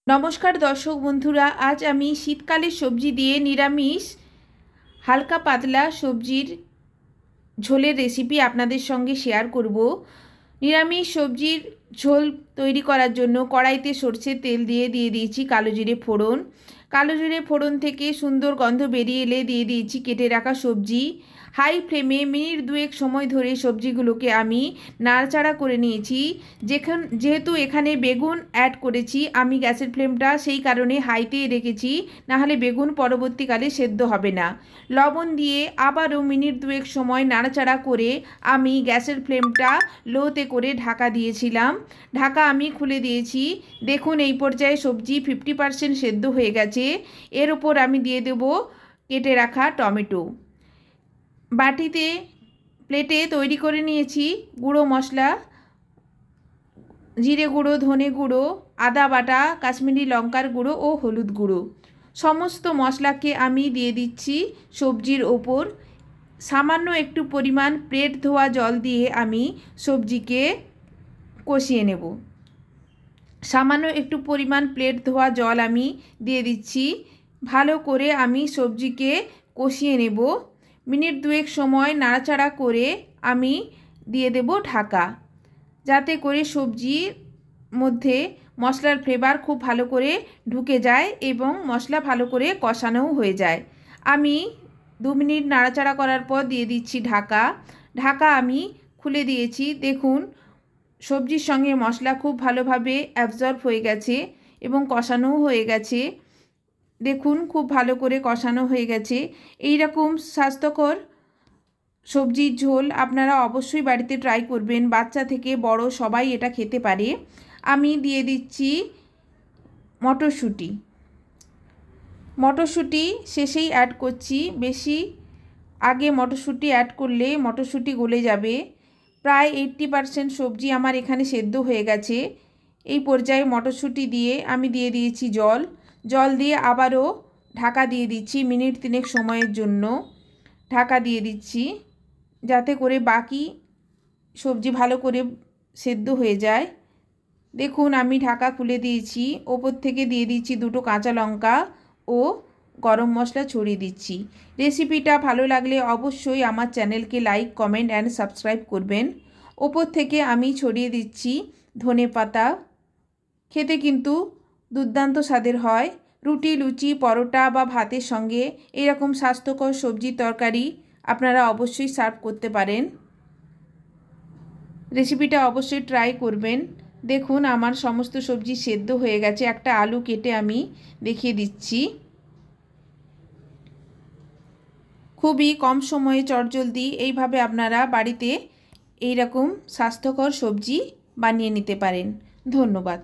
नमस्कार दर्शक बंधुरा आज आमी शीतकाले सब्जी दिए निरामिष हालका पातला सब्जिर झोलेर रेसिपि आपनादेर संगे शेयर करब। निरामिष सब्जिर झोल तैरी करार जोन्नो कड़ाईते सर्षेर तेल दिए दिएछि कालो जिरे फोड़न। कालो जिरे फोड़न थेके सुंदर गन्ध बेरिये एले दिए दिएछि केटे राखा सब्जी। हाई फ्लेमे मिनिट दुएक समय धरे सब्जिगुलोके आमी नाड़ाचाड़ा करे निएछि। जेहेतु एखाने बेगुन ऐड करेछि आमी गैसेर फ्लेमटा सेई कारणे हाईते रेखेछि, ना हले बेगुन परबर्तीकाले सेদ্ধ हबे ना। लवण दिए आबारो मिनिट दुएक समय नाड़ाचाड़ा करे आमी गैसेर फ्लेमटा लोते करे ढाका दिएछिलाम। ढाका आमी खुले दिएछि। देखुन एई पर्याये सब्जी 50% सेদ্ধ हये गेছে। एर ओपर आमी दिए देब केटे राखा टमेटो। बाटीते प्लेटे तैरी करे निएछि गुड़ो मशला, जिरे गुड़ो, धने गुड़ो, आदा बाटा, काश्मीरी लंकार गुड़ो और हलुद गुड़ो समस्त मशलाके आमी दिए दिচ্ছি सब्जिर ओपर। सामान्य एकटू परिमाण पेट धोया जल दिए आमी सब्जिके कषिए नेब। सामान्य एकटू परिमाण प्लेट धोया जल आमी दिए दिচ্ছি। भालो करे आमी सब्जिके कषिए नेब। मिनिट दुएक समय नाड़ाचाड़ा करे आमी दिए देब ढाका, जाते करे सब्जिर मध्य मशलार फ्लेवर खूब भालो करे ढुके जाए एबं मशला भालो करे कषानो हये जाए। आमी 2 मिनिट नाड़ाचाड़ा करार पर दिए दिচ্ছি ढाका। ढाका आमी खुले दिएछि। देखुन सब्जिर संगे मशला खूब भालोभाबे অ্যাবজর্ব হয়ে গেছে এবং কষানো হয়ে গেছে। দেখুন খুব ভালো করে কষানো হয়ে গেছে। এই রকম স্বাস্থ্যকর সবজির ঝোল আপনারা অবশ্যই বাড়িতে ট্রাই করবেন। বাচ্চা থেকে বড় সবাই এটা খেতে পারে। আমি দিয়ে দিচ্ছি মটরশুঁটি। মটরশুঁটি শেষেই অ্যাড করছি। বেশি আগে মটরশুঁটি অ্যাড করলে মটরশুঁটি গলে যাবে। প্রায় 80% সবজি আমার এখানে সেদ্ধ হয়ে গেছে। এই পর্যায়ে মটরশুঁটি দিয়ে আমি দিয়ে দিয়েছি জল। জল দিয়ে আবারও ঢাকা দিয়ে দিচ্ছি মিনিট 3 সময়ের জন্য। ঢাকা দিয়ে দিচ্ছি যাতে করে বাকি সবজি ভালো করে সেদ্ধ হয়ে যায়। দেখুন আমি ঢাকা খুলে দিয়েছি। ওপর থেকে দিয়ে দিচ্ছি 2টো কাঁচা লঙ্কা ও গরম মশলা ছড়িয়ে দিচ্ছি। রেসিপিটা ভালো লাগলে অবশ্যই আমার চ্যানেলকে লাইক, কমেন্ট অ্যান্ড সাবস্ক্রাইব করবেন। ওপর থেকে আমি ছড়িয়ে দিচ্ছি ধনেপাতা। খেতে কিন্তু দুর্দান্ত স্বাদের হয়। রুটি, লুচি, পরোটা বা ভাতের সঙ্গে এরকম স্বাস্থ্যকর সবজির তরকারি আপনারা অবশ্যই সার্ভ করতে পারেন। রেসিপিটা অবশ্যই ট্রাই করবেন। দেখুন আমার সমস্ত সবজি সেদ্ধ হয়ে গেছে। একটা আলু কেটে আমি দেখিয়ে দিচ্ছি। খুবই কম সময়ে চটজলদি এইভাবে আপনারা বাড়িতে এই রকম স্বাস্থ্যকর সবজি বানিয়ে নিতে পারেন। ধন্যবাদ।